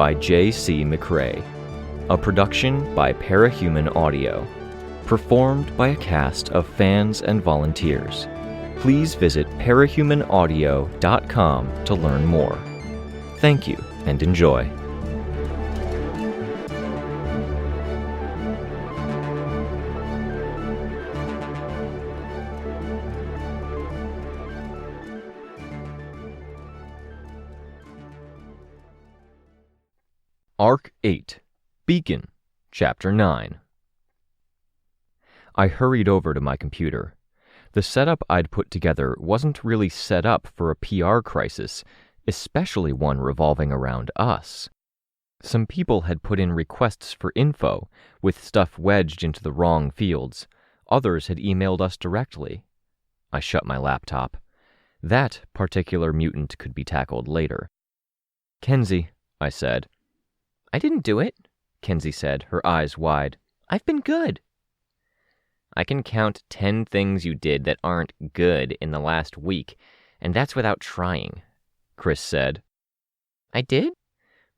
by J.C. McRae. A production by Parahuman Audio. Performed by a cast of fans and volunteers. Please visit parahumanaudio.com to learn more. Thank you and enjoy. Arc 8, Beacon, Chapter 9. I hurried over to my computer. The setup I'd put together wasn't really set up for a PR crisis, especially one revolving around us. Some people had put in requests for info, with stuff wedged into the wrong fields. Others had emailed us directly. I shut my laptop. That particular mutant could be tackled later. "Kenzie," I said. "I didn't do it," Kenzie said, her eyes wide. "I've been good." "I can count 10 things you did that aren't good in the last week, and that's without trying," Chris said. "I did?"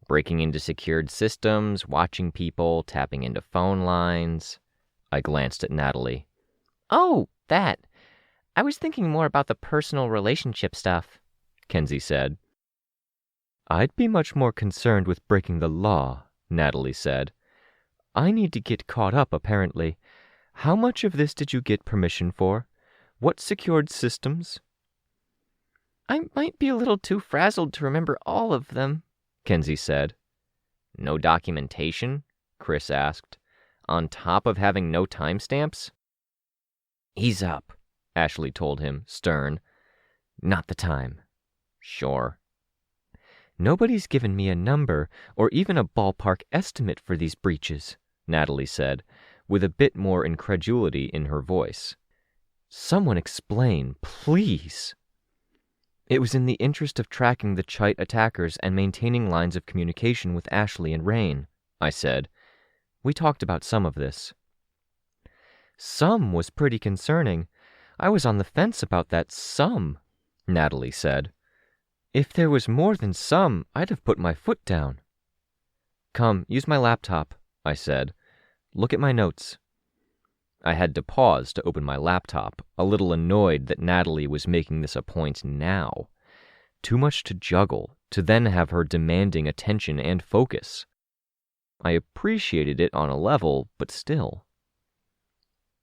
"Breaking into secured systems, watching people, tapping into phone lines." I glanced at Natalie. "Oh, that. I was thinking more about the personal relationship stuff," Kenzie said. "I'd be much more concerned with breaking the law," Natalie said. "I need to get caught up, apparently. How much of this did you get permission for? What secured systems?" "I might be a little too frazzled to remember all of them," Kenzie said. "No documentation?" Chris asked. "On top of having no timestamps?" "Ease up," Ashley told him, stern. "Not the time." "Sure." "Nobody's given me a number or even a ballpark estimate for these breaches," Natalie said, with a bit more incredulity in her voice. "Someone explain, please." "It was in the interest of tracking the Chite attackers and maintaining lines of communication with Ashley and Rein," I said. "We talked about some of this." "Some was pretty concerning. I was on the fence about that some," Natalie said. "If there was more than some, I'd have put my foot down." "Come, use my laptop," I said. "Look at my notes." I had to pause to open my laptop, a little annoyed that Natalie was making this a point now. Too much to juggle, to then have her demanding attention and focus. I appreciated it on a level, but still.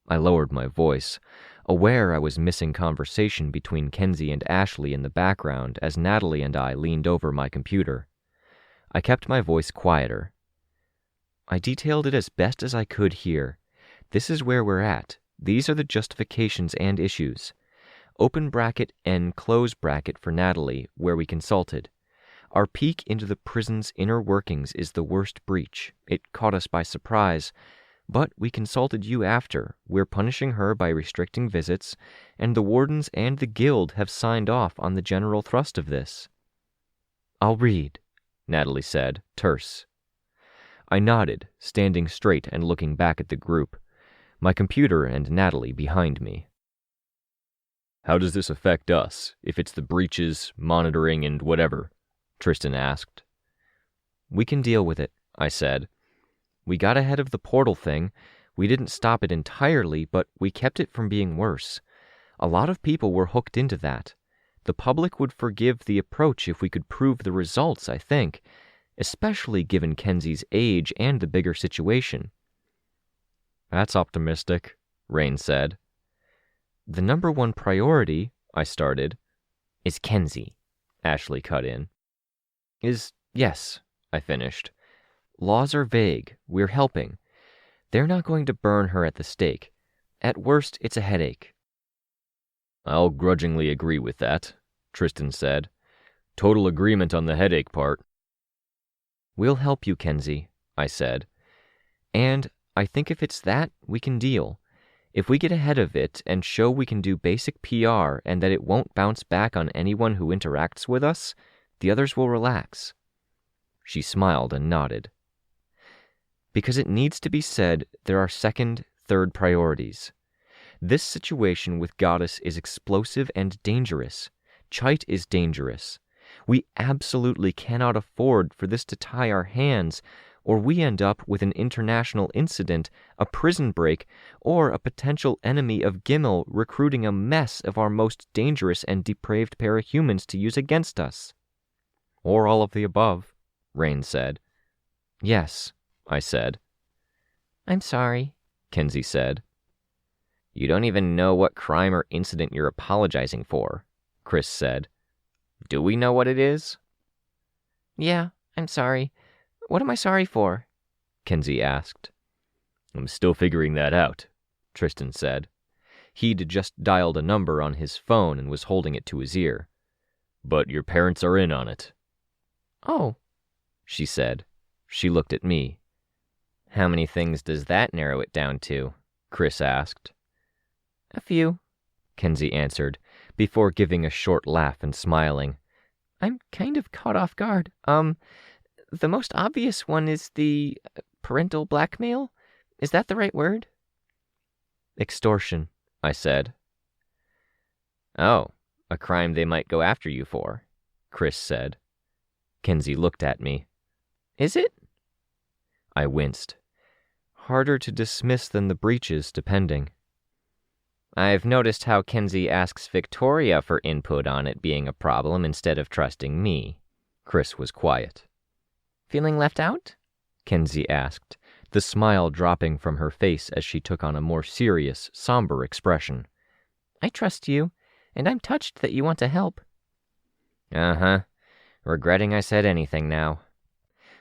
I lowered my voice, aware I was missing conversation between Kenzie and Ashley in the background as Natalie and I leaned over my computer. I kept my voice quieter. I detailed it as best as I could here. This is where we're at. These are the justifications and issues. Open bracket and close bracket for Natalie, where we consulted. Our peek into the prison's inner workings is the worst breach. It caught us by surprise. But we consulted you after. We're punishing her by restricting visits, and the wardens and the guild have signed off on the general thrust of this." "I'll read," Natalie said, terse. I nodded, standing straight and looking back at the group, my computer and Natalie behind me. "How does this affect us, if it's the breaches, monitoring, and whatever?" Tristan asked. "We can deal with it," I said. "We got ahead of the portal thing. We didn't stop it entirely, but we kept it from being worse. A lot of people were hooked into that. The public would forgive the approach if we could prove the results, I think, especially given Kenzie's age and the bigger situation." "That's optimistic," Rein said. "The number one priority," I started. "Is Kenzie," Ashley cut in. Yes, I finished. "Laws are vague. We're helping. They're not going to burn her at the stake. At worst, it's a headache." "I'll grudgingly agree with that," Tristan said. "Total agreement on the headache part." "We'll help you, Kenzie," I said. "And I think if it's that, we can deal. If we get ahead of it and show we can do basic PR and that it won't bounce back on anyone who interacts with us, the others will relax." She smiled and nodded. "Because it needs to be said, there are second, third priorities. This situation with Goddess is explosive and dangerous. Chite is dangerous. We absolutely cannot afford for this to tie our hands, or we end up with an international incident, a prison break, or a potential enemy of Gimel recruiting a mess of our most dangerous and depraved parahumans to use against us." "Or all of the above," Rein said. "Yes," I said. "I'm sorry," Kenzie said. "You don't even know what crime or incident you're apologizing for," Chris said. "Do we know what it is?" "Yeah, I'm sorry. What am I sorry for?" Kenzie asked. "I'm still figuring that out," Tristan said. He'd just dialed a number on his phone and was holding it to his ear. "But your parents are in on it." "Oh," she said. She looked at me. "How many things does that narrow it down to?" Chris asked. "A few," Kenzie answered, before giving a short laugh and smiling. "I'm kind of caught off guard. The most obvious one is the parental blackmail? Is that the right word?" "Extortion," I said. "Oh, a crime they might go after you for," Chris said. Kenzie looked at me. "Is it?" I winced. Harder to dismiss than the breaches, depending. "I've noticed how Kenzie asks Victoria for input on it being a problem instead of trusting me." Chris was quiet. "Feeling left out?" Kenzie asked, the smile dropping from her face as she took on a more serious, somber expression. "I trust you, and I'm touched that you want to help." "Uh-huh. Regretting I said anything now."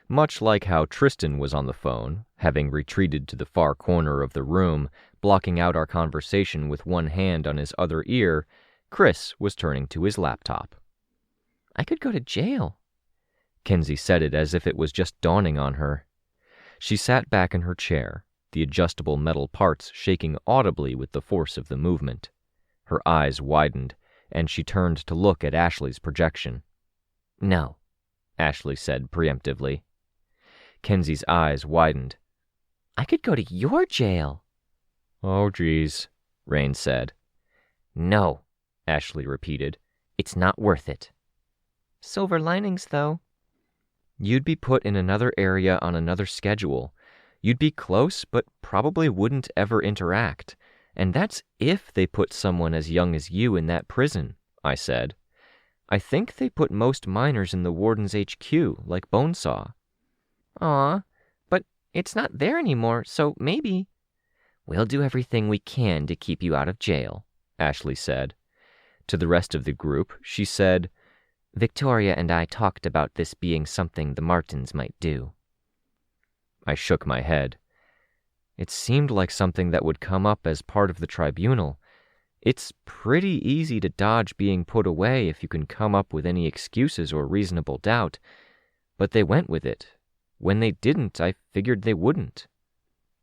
Much like how Tristan was on the phone, having retreated to the far corner of the room, blocking out our conversation with one hand on his other ear, Chris was turning to his laptop. "I could go to jail." Kenzie said it as if it was just dawning on her. She sat back in her chair, the adjustable metal parts shaking audibly with the force of the movement. Her eyes widened, and she turned to look at Ashley's projection. "No," Ashley said preemptively. Kenzie's eyes widened. "I could go to your jail." "Oh, geez," Rein said. "No," Ashley repeated. "It's not worth it." "Silver linings, though." "You'd be put in another area on another schedule. You'd be close, but probably wouldn't ever interact. And that's if they put someone as young as you in that prison," I said. "I think they put most minors in the warden's HQ, like Bonesaw." "Aw, but it's not there anymore, so maybe." "We'll do everything we can to keep you out of jail," Ashley said. To the rest of the group, she said, "Victoria and I talked about this being something the Martins might do." I shook my head. It seemed like something that would come up as part of the tribunal. It's pretty easy to dodge being put away if you can come up with any excuses or reasonable doubt. But they went with it. When they didn't, I figured they wouldn't.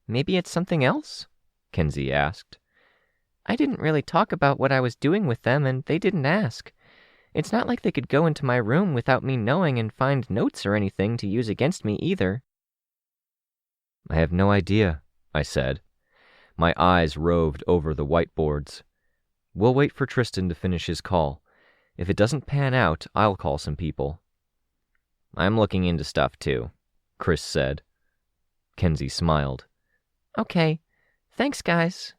"Maybe it's something else?" Kenzie asked. "I didn't really talk about what I was doing with them, and they didn't ask. It's not like they could go into my room without me knowing and find notes or anything to use against me either." "I have no idea," I said. My eyes roved over the whiteboards. "We'll wait for Tristan to finish his call. If it doesn't pan out, I'll call some people." "I'm looking into stuff too," Chris said. Kenzie smiled. "Okay. Thanks, guys."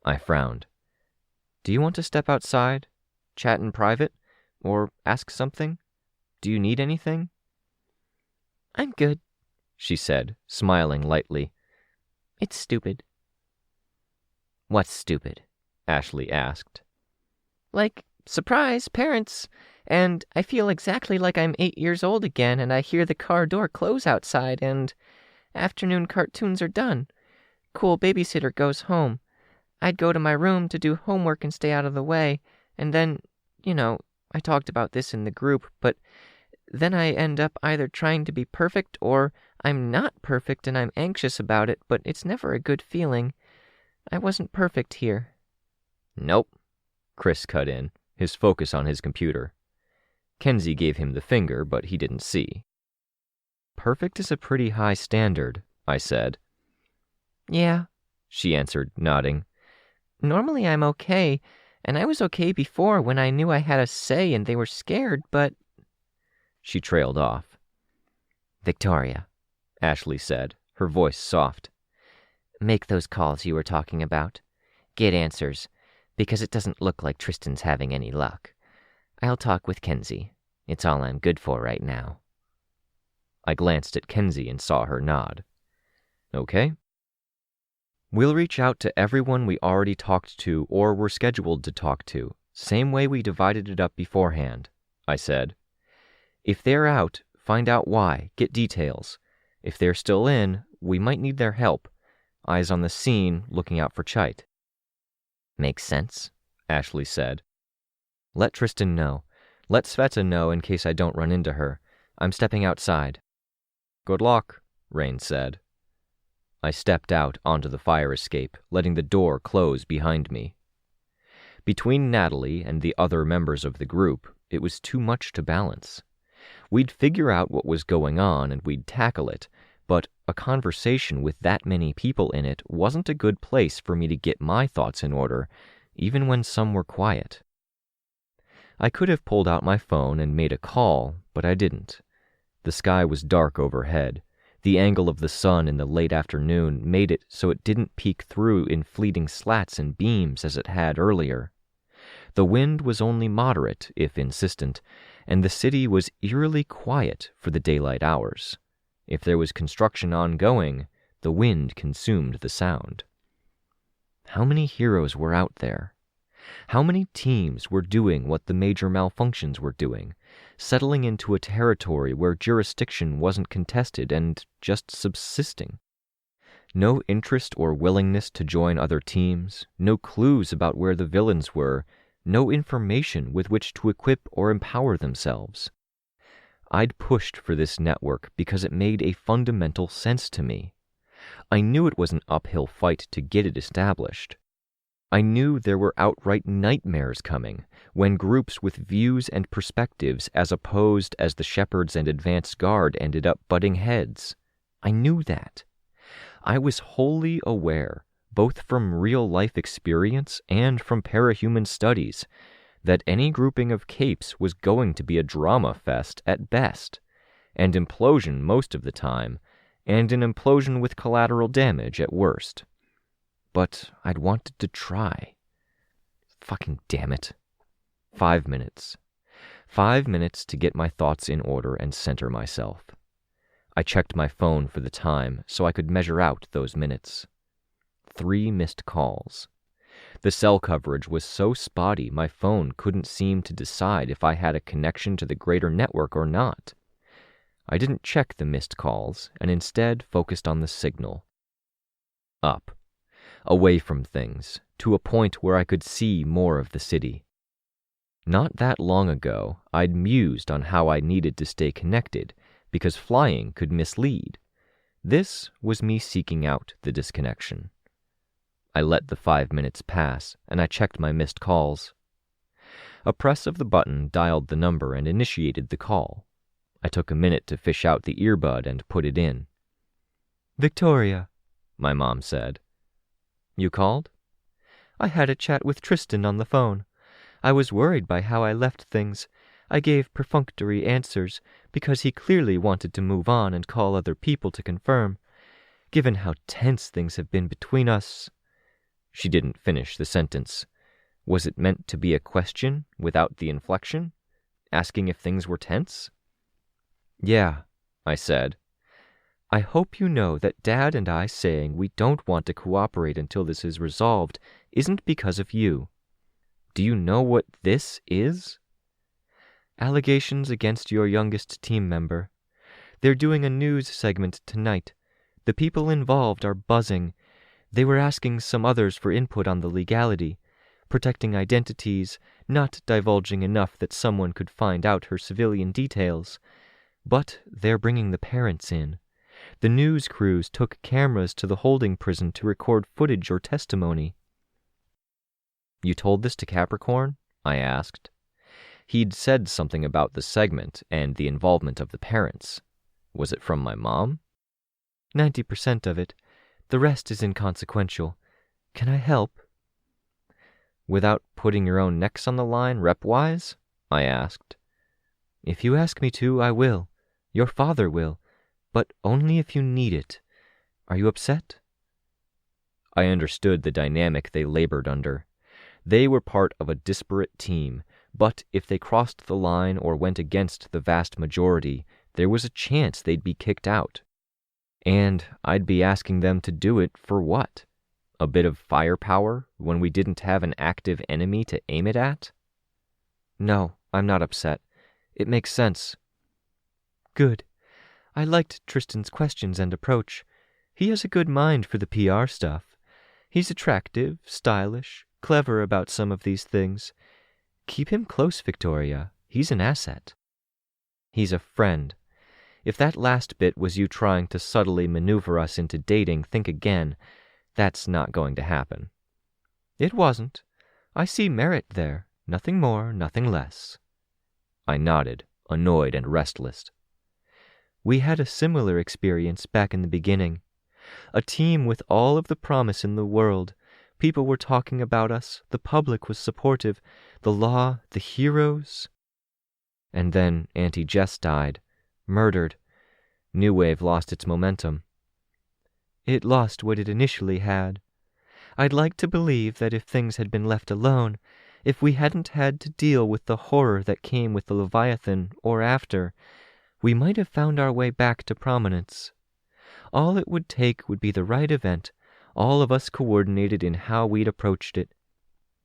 I frowned. "Do you want to step outside? Chat in private? Or ask something? Do you need anything?" "I'm good," she said, smiling lightly. "It's stupid." "What's stupid?" Ashley asked. "Like, surprise, parents, and I feel exactly like I'm 8 years old again, and I hear the car door close outside, and afternoon cartoons are done. Cool babysitter goes home. I'd go to my room to do homework and stay out of the way, and then, I talked about this in the group, but then I end up either trying to be perfect or I'm not perfect and I'm anxious about it, but it's never a good feeling. I wasn't perfect here." "Nope," Chris cut in, his focus on his computer. Kenzie gave him the finger, but he didn't see. "Perfect is a pretty high standard," I said. "Yeah," she answered, nodding. "Normally I'm okay, and I was okay before when I knew I had a say and they were scared, but She trailed off. Victoria, Ashley said, her voice soft. Make those calls you were talking about. Get answers, because it doesn't look like Tristan's having any luck. I'll talk with Kenzie. It's all I'm good for right now. I glanced at Kenzie and saw her nod. Okay. We'll reach out to everyone we already talked to or were scheduled to talk to, same way we divided it up beforehand, I said. If they're out, find out why, get details. If they're still in, we might need their help. Eyes on the scene, looking out for Chite. Makes sense, Ashley said. Let Tristan know. Let Sveta know in case I don't run into her. I'm stepping outside. Good luck, Rein said. I stepped out onto the fire escape, letting the door close behind me. Between Natalie and the other members of the group, it was too much to balance. We'd figure out what was going on and we'd tackle it, but a conversation with that many people in it wasn't a good place for me to get my thoughts in order, even when some were quiet. I could have pulled out my phone and made a call, but I didn't. The sky was dark overhead. The angle of the sun in the late afternoon made it so it didn't peek through in fleeting slats and beams as it had earlier. The wind was only moderate, if insistent, and the city was eerily quiet for the daylight hours. If there was construction ongoing, the wind consumed the sound. How many heroes were out there? How many teams were doing what the major malfunctions were doing, settling into a territory where jurisdiction wasn't contested and just subsisting? No interest or willingness to join other teams, no clues about where the villains were, no information with which to equip or empower themselves. I'd pushed for this network because it made a fundamental sense to me. I knew it was an uphill fight to get it established. I knew there were outright nightmares coming, when groups with views and perspectives as opposed as the Shepherds and Advanced Guard ended up butting heads. I knew that. I was wholly aware, both from real-life experience and from parahuman studies, that any grouping of capes was going to be a drama fest at best, and implosion most of the time, and an implosion with collateral damage at worst. But I'd wanted to try. Fucking damn it. 5 minutes. 5 minutes to get my thoughts in order and center myself. I checked my phone for the time so I could measure out those minutes. 3 missed calls. The cell coverage was so spotty my phone couldn't seem to decide if I had a connection to the greater network or not. I didn't check the missed calls and instead focused on the signal. Up. Away from things, to a point where I could see more of the city. Not that long ago, I'd mused on how I needed to stay connected, because flying could mislead. This was me seeking out the disconnection. I let the 5 minutes pass, and I checked my missed calls. A press of the button dialed the number and initiated the call. I took a minute to fish out the earbud and put it in. "Victoria," my mom said. "You called?" "I had a chat with Tristan on the phone. I was worried by how I left things. I gave perfunctory answers because he clearly wanted to move on and call other people to confirm. Given how tense things have been between us..." She didn't finish the sentence. Was it meant to be a question without the inflection? Asking if things were tense? "Yeah," I said. "I hope you know that Dad and I saying we don't want to cooperate until this is resolved isn't because of you." Do you know what this is? "Allegations against your youngest team member. They're doing a news segment tonight. The people involved are buzzing. They were asking some others for input on the legality, protecting identities, not divulging enough that someone could find out her civilian details. But they're bringing the parents in. The news crews took cameras to the holding prison to record footage or testimony." "You told this to Capricorn?" I asked. He'd said something about the segment and the involvement of the parents. Was it from my mom? 90% of it. The rest is inconsequential. Can I help?" "Without putting your own necks on the line, rep-wise?" I asked. If you ask me to, I will. Your father will, but only if you need it. Are you upset?" I understood the dynamic they labored under. They were part of a disparate team, but if they crossed the line or went against the vast majority, there was a chance they'd be kicked out. And I'd be asking them to do it for what? A bit of firepower when we didn't have an active enemy to aim it at? "No, I'm not upset. It makes sense." "Good. I liked Tristan's questions and approach. He has a good mind for the PR stuff. He's attractive, stylish, clever about some of these things. Keep him close, Victoria. He's an asset." "He's a friend. If that last bit was you trying to subtly maneuver us into dating, think again. That's not going to happen." "It wasn't. I see merit there. Nothing more, nothing less." I nodded, annoyed and restless. "We had a similar experience back in the beginning. A team with all of the promise in the world. People were talking about us, the public was supportive, the law, the heroes." And then Auntie Jess died, murdered. New Wave lost its momentum. It lost what it initially had. I'd like to believe that if things had been left alone, if we hadn't had to deal with the horror that came with the Leviathan or after, we might have found our way back to prominence. All it would take would be the right event, all of us coordinated in how we'd approached it.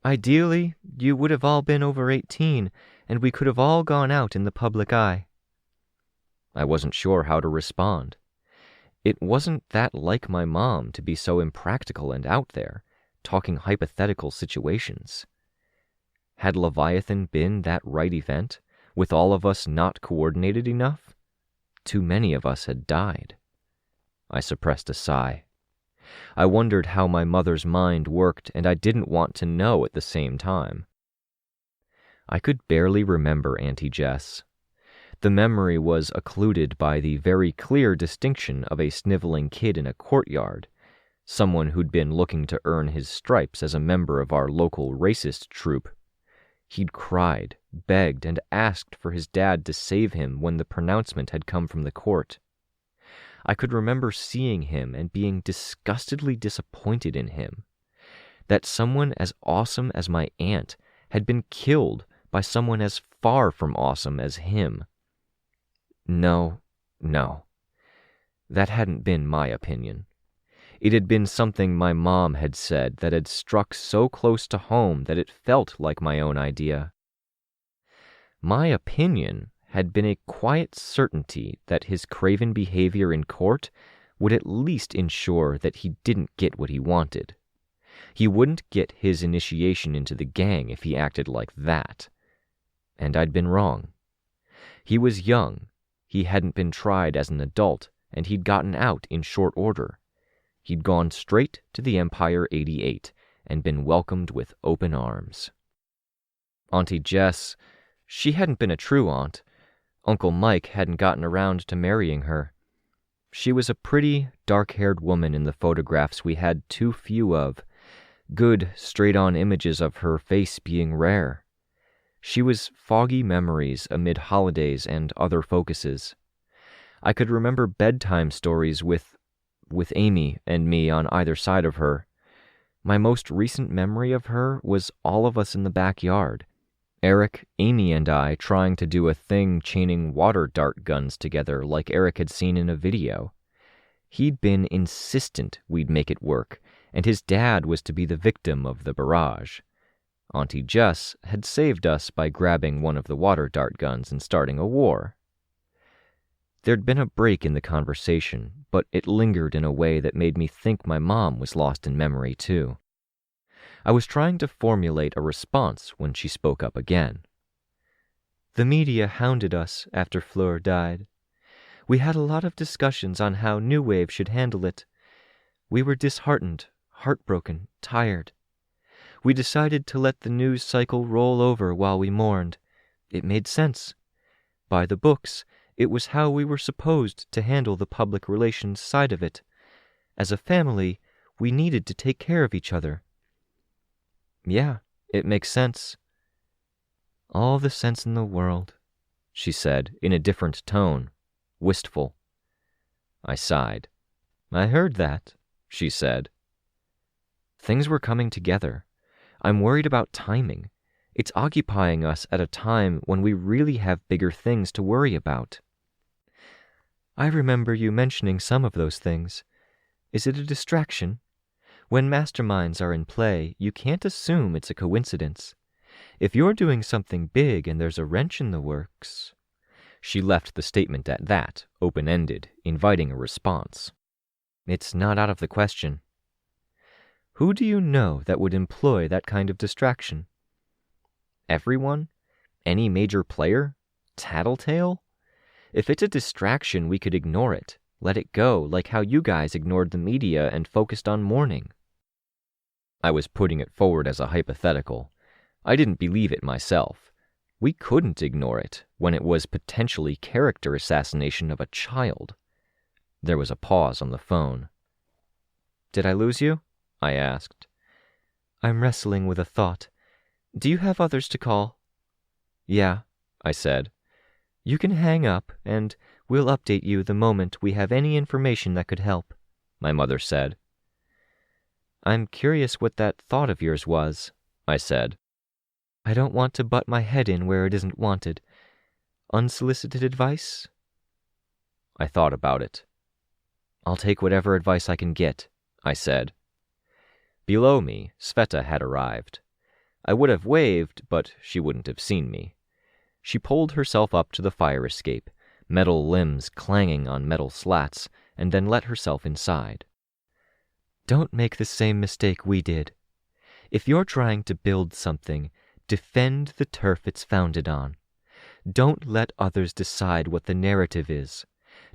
Ideally, you would have all been over 18, and we could have all gone out in the public eye. I wasn't sure how to respond. It wasn't that like my mom to be so impractical and out there, talking hypothetical situations. Had Leviathan been that right event, with all of us not coordinated enough? Too many of us had died. I suppressed a sigh. I wondered how my mother's mind worked, and I didn't want to know at the same time. I could barely remember Auntie Jess. The memory was occluded by the very clear distinction of a sniveling kid in a courtyard, someone who'd been looking to earn his stripes as a member of our local racist troupe. He'd cried, begged, and asked for his dad to save him when the pronouncement had come from the court. I could remember seeing him and being disgustedly disappointed in him. That someone as awesome as my aunt had been killed by someone as far from awesome as him. No. That hadn't been my opinion. It had been something my mom had said that had struck so close to home that it felt like my own idea. My opinion had been a quiet certainty that his craven behavior in court would at least ensure that he didn't get what he wanted. He wouldn't get his initiation into the gang if he acted like that. And I'd been wrong. He was young. He hadn't been tried as an adult, and he'd gotten out in short order. He'd gone straight to the Empire 88 and been welcomed with open arms. Auntie Jess, she hadn't been a true aunt. Uncle Mike hadn't gotten around to marrying her. She was a pretty, dark-haired woman in the photographs we had too few of, good, straight-on images of her face being rare. She was foggy memories amid holidays and other focuses. I could remember bedtime stories with Amy and me on either side of her. My most recent memory of her was all of us in the backyard. Eric, Amy, and I trying to do a thing chaining water dart guns together like Eric had seen in a video. He'd been insistent we'd make it work, and his dad was to be the victim of the barrage. Auntie Jess had saved us by grabbing one of the water dart guns and starting a war. There'd been a break in the conversation, but it lingered in a way that made me think my mom was lost in memory too. I was trying to formulate a response when she spoke up again. "The media hounded us after Fleur died. We had a lot of discussions on how New Wave should handle it. We were disheartened, heartbroken, tired. We decided to let the news cycle roll over while we mourned. It made sense. By the books, it was how we were supposed to handle the public relations side of it. As a family, we needed to take care of each other." "Yeah, it makes sense." "All the sense in the world," she said in a different tone, wistful. I sighed. I heard that, she said. Things were coming together. I'm worried about timing. It's occupying us at a time when we really have bigger things to worry about. I remember you mentioning some of those things. Is it a distraction? When masterminds are in play, you can't assume it's a coincidence. If you're doing something big and there's a wrench in the works... She left the statement at that, open-ended, inviting a response. It's not out of the question. Who do you know that would employ that kind of distraction? Everyone? Any major player? Tattletale? If it's a distraction, we could ignore it, let it go, like how you guys ignored the media and focused on mourning. I was putting it forward as a hypothetical. I didn't believe it myself. We couldn't ignore it when it was potentially character assassination of a child. There was a pause on the phone. Did I lose you? I asked. I'm wrestling with a thought. Do you have others to call? Yeah, I said. You can hang up, and we'll update you the moment we have any information that could help, my mother said. I'm curious what that thought of yours was, I said. I don't want to butt my head in where it isn't wanted. Unsolicited advice? I thought about it. I'll take whatever advice I can get, I said. Below me, Sveta had arrived. I would have waved, but she wouldn't have seen me. She pulled herself up to the fire escape, metal limbs clanging on metal slats, and then let herself inside. Don't make the same mistake we did. If you're trying to build something, defend the turf it's founded on. Don't let others decide what the narrative is.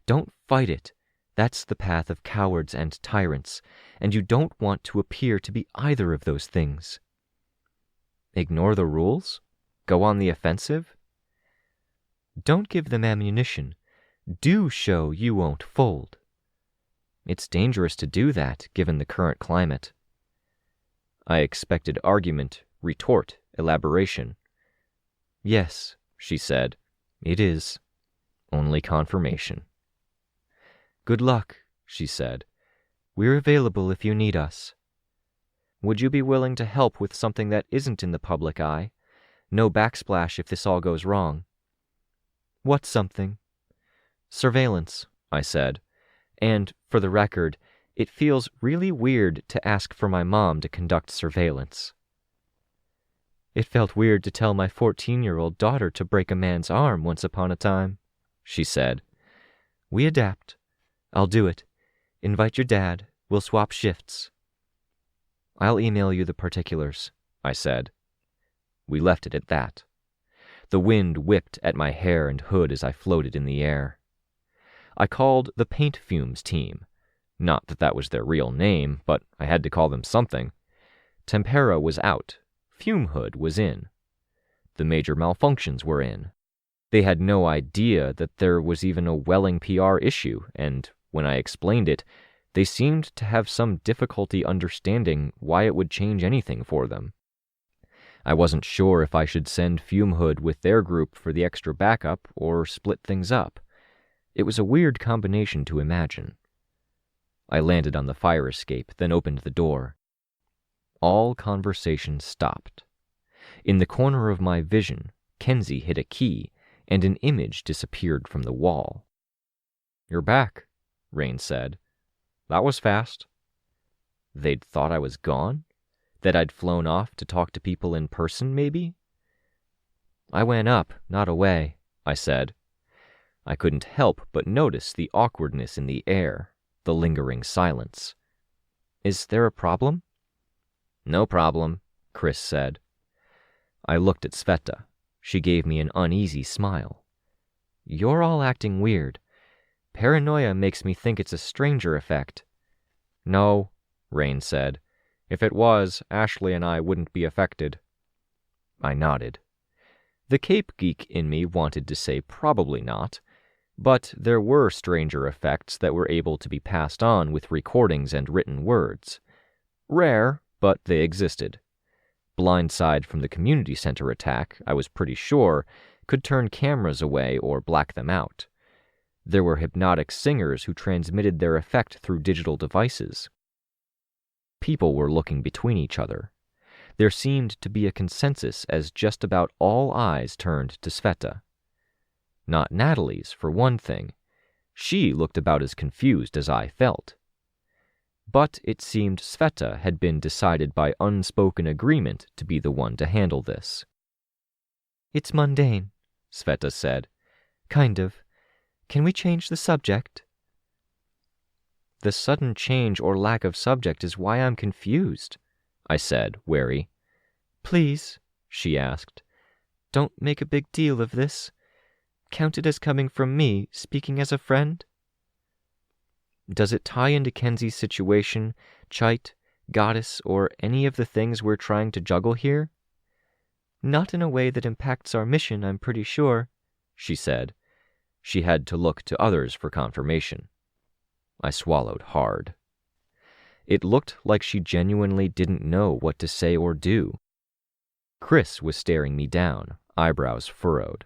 Don't fight it. That's the path of cowards and tyrants, and you don't want to appear to be either of those things. Ignore the rules? Go on the offensive? Don't give them ammunition. Do show you won't fold. It's dangerous to do that, given the current climate. I expected argument, retort, elaboration. Yes, she said, it is. Only confirmation. Good luck, she said. We're available if you need us. Would you be willing to help with something that isn't in the public eye? No backsplash if this all goes wrong. What something? Surveillance, I said. And, for the record, it feels really weird to ask for my mom to conduct surveillance. It felt weird to tell my 14-year-old daughter to break a man's arm once upon a time, she said. We adapt. I'll do it. Invite your dad. We'll swap shifts. I'll email you the particulars, I said. We left it at that. The wind whipped at my hair and hood as I floated in the air. I called the paint fumes team. Not that that was their real name, but I had to call them something. Tempera was out. Fume hood was in. The major malfunctions were in. They had no idea that there was even a welling PR issue, and when I explained it, they seemed to have some difficulty understanding why it would change anything for them. I wasn't sure if I should send Fume Hood with their group for the extra backup or split things up. It was a weird combination to imagine. I landed on the fire escape, then opened the door. All conversation stopped. In the corner of my vision, Kenzie hit a key, and an image disappeared from the wall. You're back, Rein said. That was fast. They'd thought I was gone? That I'd flown off to talk to people in person, maybe? I went up, not away, I said. I couldn't help but notice the awkwardness in the air, the lingering silence. Is there a problem? No problem, Chris said. I looked at Sveta. She gave me an uneasy smile. You're all acting weird. Paranoia makes me think it's a stranger effect. No, Rein said. If it was, Ashley and I wouldn't be affected. I nodded. The Cape geek in me wanted to say probably not, but there were stranger effects that were able to be passed on with recordings and written words. Rare, but they existed. Blindside from the community center attack, I was pretty sure, could turn cameras away or black them out. There were hypnotic singers who transmitted their effect through digital devices. People were looking between each other. There seemed to be a consensus as just about all eyes turned to Sveta. Not Natalie's, for one thing. She looked about as confused as I felt. But it seemed Sveta had been decided by unspoken agreement to be the one to handle this. "It's mundane," Sveta said. "Kind of. Can we change the subject?" "The sudden change or lack of subject is why I'm confused," I said, wary. "Please," she asked, "don't make a big deal of this. Count it as coming from me, speaking as a friend." "Does it tie into Kenzie's situation, Chite, Goddess, or any of the things we're trying to juggle here?" "Not in a way that impacts our mission, I'm pretty sure," she said. She had to look to others for confirmation. I swallowed hard. It looked like she genuinely didn't know what to say or do. Chris was staring me down, eyebrows furrowed.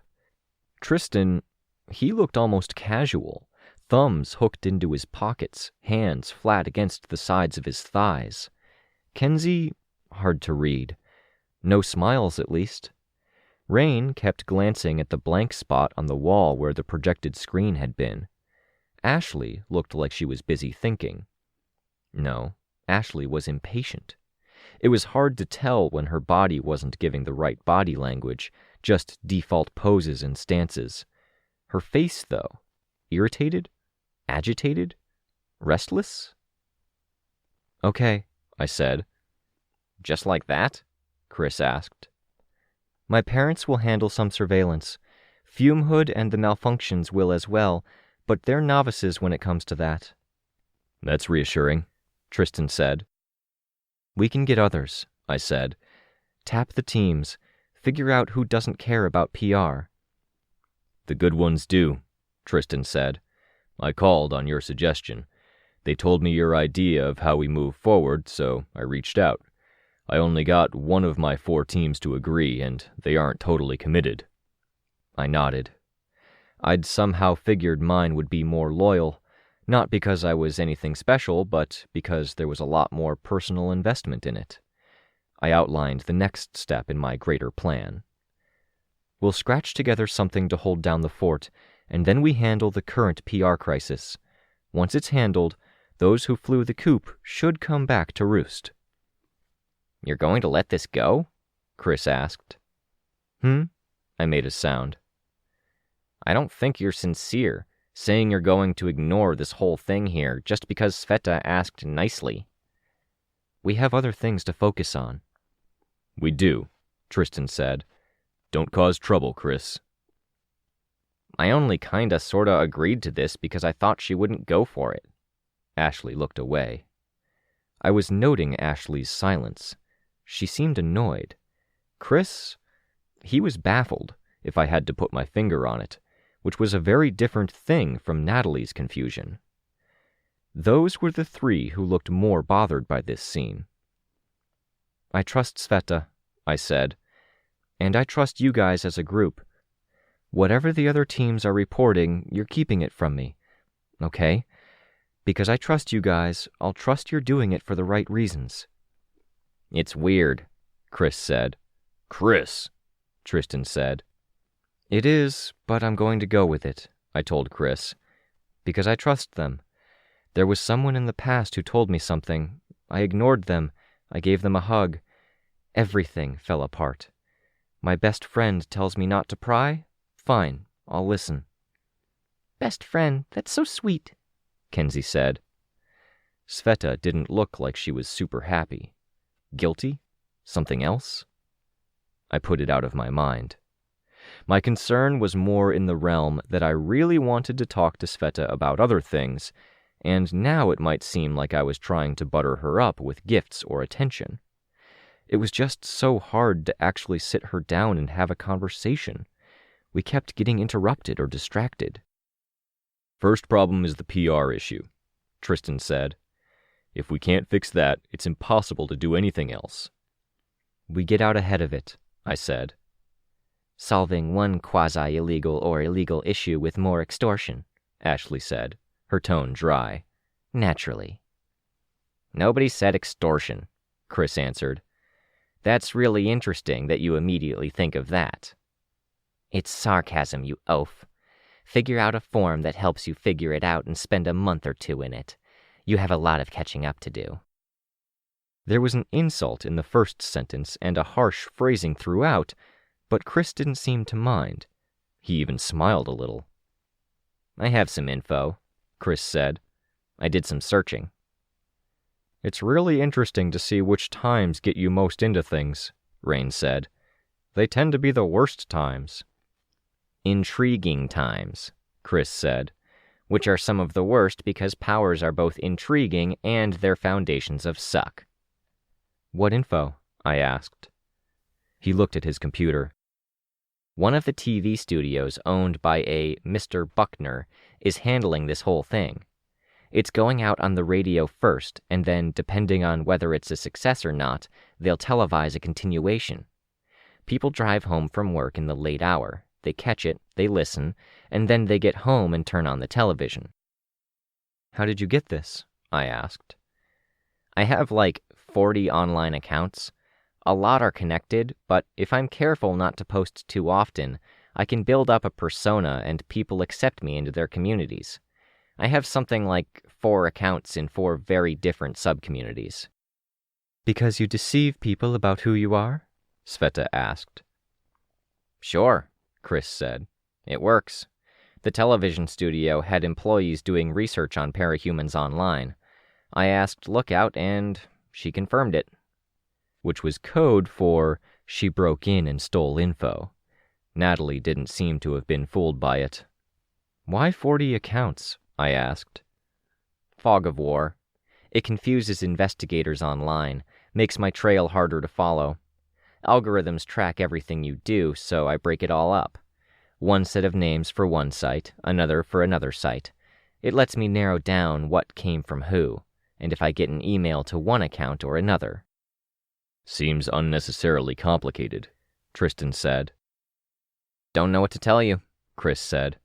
Tristan, he looked almost casual, thumbs hooked into his pockets, hands flat against the sides of his thighs. Kenzie, hard to read. No smiles, at least. Rein kept glancing at the blank spot on the wall where the projected screen had been. Ashley looked like she was busy thinking. No, Ashley was impatient. It was hard to tell when her body wasn't giving the right body language, just default poses and stances. Her face, though, irritated? Agitated? Restless? "Okay," I said. "Just like that?" Chris asked. "My parents will handle some surveillance. Fumehood and the malfunctions will as well, but they're novices when it comes to that." "That's reassuring," Tristan said. "We can get others," I said. "Tap the teams. Figure out who doesn't care about PR." "The good ones do," Tristan said. "I called on your suggestion. They told me your idea of how we move forward, so I reached out. I only got one of my 4 teams to agree, and they aren't totally committed." I nodded. I'd somehow figured mine would be more loyal, not because I was anything special, but because there was a lot more personal investment in it. I outlined the next step in my greater plan. "We'll scratch together something to hold down the fort, and then we handle the current PR crisis. Once it's handled, those who flew the coop should come back to roost." "You're going to let this go?" Chris asked. I made a sound. "I don't think you're sincere, saying you're going to ignore this whole thing here just because Sveta asked nicely." "We have other things to focus on." "We do," Tristan said. "Don't cause trouble, Chris." "I only kinda sorta agreed to this because I thought she wouldn't go for it." Ashley looked away. I was noting Ashley's silence. She seemed annoyed. Chris, he was baffled, if I had to put my finger on it, which was a very different thing from Natalie's confusion. Those were the 3 who looked more bothered by this scene. "I trust Sveta," I said, "and I trust you guys as a group. Whatever the other teams are reporting, you're keeping it from me. Okay? Because I trust you guys, I'll trust you're doing it for the right reasons." "It's weird," Chris said. "Chris," Tristan said. "It is, but I'm going to go with it," I told Chris. "Because I trust them. There was someone in the past who told me something. I ignored them. I gave them a hug. Everything fell apart. My best friend tells me not to pry? Fine, I'll listen." "Best friend, that's so sweet," Kenzie said. Sveta didn't look like she was super happy. Guilty? Something else? I put it out of my mind. My concern was more in the realm that I really wanted to talk to Sveta about other things, and now it might seem like I was trying to butter her up with gifts or attention. It was just so hard to actually sit her down and have a conversation. We kept getting interrupted or distracted. "First problem is the PR issue," Tristan said. "If we can't fix that, it's impossible to do anything else." "We get out ahead of it," I said. Solving one quasi-illegal or illegal issue with more extortion, Ashley said, her tone dry. Naturally. Nobody said extortion, Chris answered. That's really interesting that you immediately think of that. It's sarcasm, you oaf. Figure out a form that helps you figure it out and spend a month or two in it. You have a lot of catching up to do. There was an insult in the first sentence and a harsh phrasing throughout, but Chris didn't seem to mind. He even smiled a little. I have some info, Chris said. I did some searching. It's really interesting to see which times get you most into things, Rein said. They tend to be the worst times. Intriguing times, Chris said, which are some of the worst because powers are both intriguing and their foundations of suck. What info? I asked. He looked at his computer. One of the TV studios owned by a Mr. Buckner is handling this whole thing. It's going out on the radio first, and then, depending on whether it's a success or not, they'll televise a continuation. People drive home from work in the late hour. They catch it, they listen, and then they get home and turn on the television. How did you get this? I asked. I have like 40 online accounts. A lot are connected, but if I'm careful not to post too often, I can build up a persona and people accept me into their communities. I have something like 4 accounts in 4 very different sub-communities. Because you deceive people about who you are? Sveta asked. Sure, Chris said. It works. The television studio had employees doing research on parahumans online. I asked Lookout and she confirmed it. Which was code for she broke in and stole info. Natalie didn't seem to have been fooled by it. Why 40 accounts? I asked. Fog of war. It confuses investigators online, makes my trail harder to follow. Algorithms track everything you do, so I break it all up. One set of names for one site, another for another site. It lets me narrow down what came from who, and if I get an email to one account or another. Seems unnecessarily complicated, Tristan said. Don't know what to tell you, Chris said.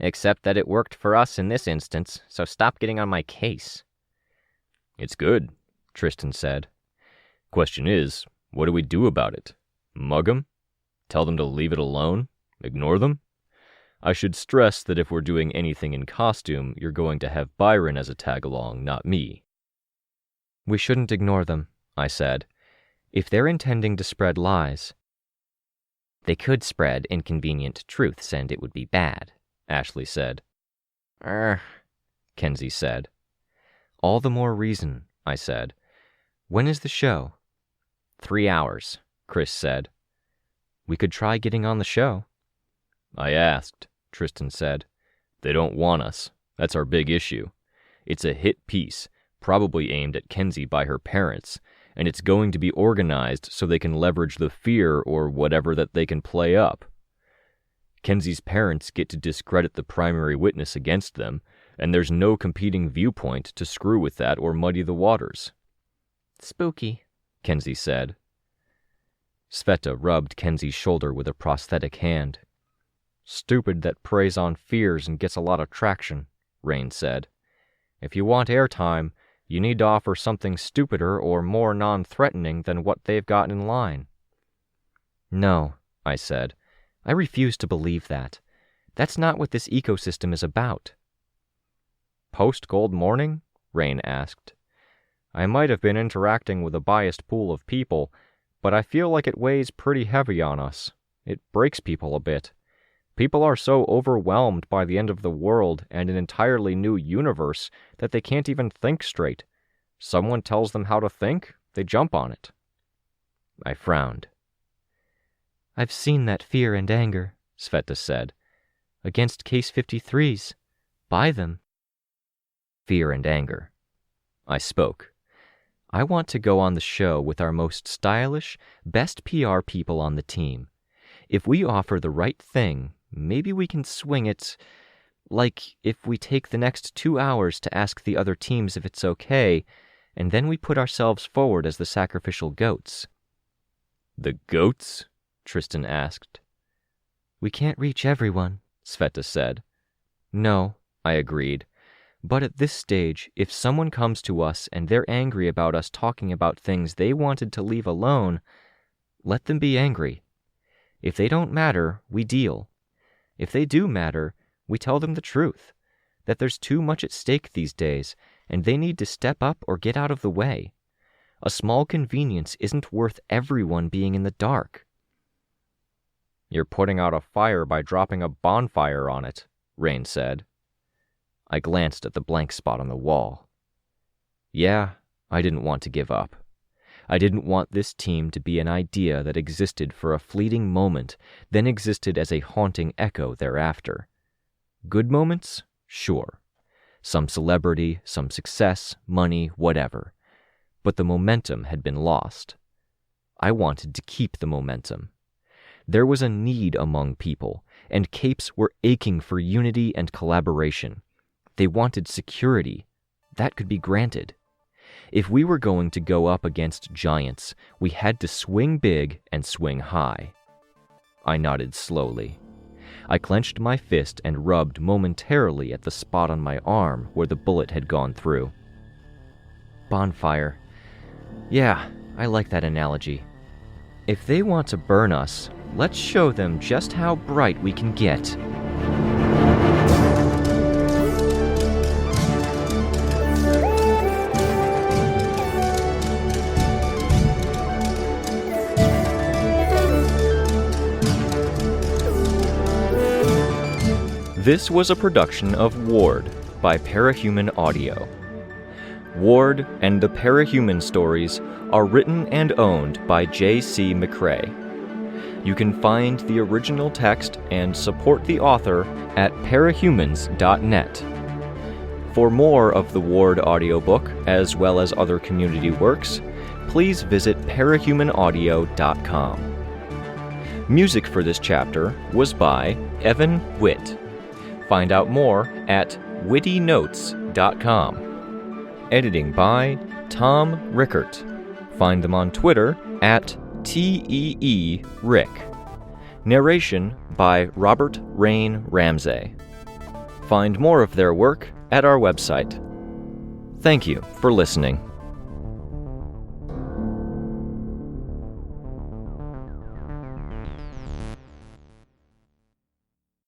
Except that it worked for us in this instance, so stop getting on my case. It's good, Tristan said. Question is, what do we do about it? Mug them? Tell them to leave it alone? Ignore them? I should stress that if we're doing anything in costume, you're going to have Byron as a tag-along, not me. We shouldn't ignore them, I said. If they're intending to spread lies. They could spread inconvenient truths and it would be bad, Ashley said. Kenzie said. All the more reason, I said. When is the show? 3 hours, Chris said. We could try getting on the show. I asked, Tristan said. They don't want us. That's our big issue. It's a hit piece, probably aimed at Kenzie by her parents, and it's going to be organized so they can leverage the fear or whatever that they can play up. Kenzie's parents get to discredit the primary witness against them, and there's no competing viewpoint to screw with that or muddy the waters. Spooky, Kenzie said. Sveta rubbed Kenzie's shoulder with a prosthetic hand. Stupid that preys on fears and gets a lot of traction, Rein said. If you want airtime, you need to offer something stupider or more non-threatening than what they've got in line. No, I said. I refuse to believe that. That's not what this ecosystem is about. Post-Gold Morning? Rein asked. I might have been interacting with a biased pool of people, but I feel like it weighs pretty heavy on us. It breaks people a bit. People are so overwhelmed by the end of the world and an entirely new universe that they can't even think straight. Someone tells them how to think, they jump on it. I frowned. I've seen that fear and anger, Sveta said. Against Case 53s. Buy them. Fear and anger. I spoke. I want to go on the show with our most stylish, best PR people on the team. If we offer the right thing, maybe we can swing it. Like if we take the next 2 hours to ask the other teams if it's okay, and then we put ourselves forward as the sacrificial goats. The goats? Tristan asked. We can't reach everyone, Sveta said. No, I agreed. But at this stage, if someone comes to us and they're angry about us talking about things they wanted to leave alone, let them be angry. If they don't matter, we deal. If they do matter, we tell them the truth, that there's too much at stake these days, and they need to step up or get out of the way. A small convenience isn't worth everyone being in the dark. You're putting out a fire by dropping a bonfire on it, Rein said. I glanced at the blank spot on the wall. Yeah, I didn't want to give up. I didn't want this team to be an idea that existed for a fleeting moment, then existed as a haunting echo thereafter. Good moments? Sure. Some celebrity, some success, money, whatever. But the momentum had been lost. I wanted to keep the momentum. There was a need among people, and Capes were aching for unity and collaboration. They wanted security. That could be granted. If we were going to go up against giants, we had to swing big and swing high. I nodded slowly. I clenched my fist and rubbed momentarily at the spot on my arm where the bullet had gone through. Bonfire. Yeah, I like that analogy. If they want to burn us, let's show them just how bright we can get. This was a production of Ward by Parahuman Audio. Ward and the Parahuman stories are written and owned by J.C. McCrae. You can find the original text and support the author at parahumans.net. For more of the Ward audiobook, as well as other community works, please visit parahumanaudio.com. Music for this chapter was by Evan Witt. Find out more at wittynotes.com. Editing by Tom Rickert. Find them on Twitter at TEERick. Narration by Robert Rein Ramsay. Find more of their work at our website. Thank you for listening.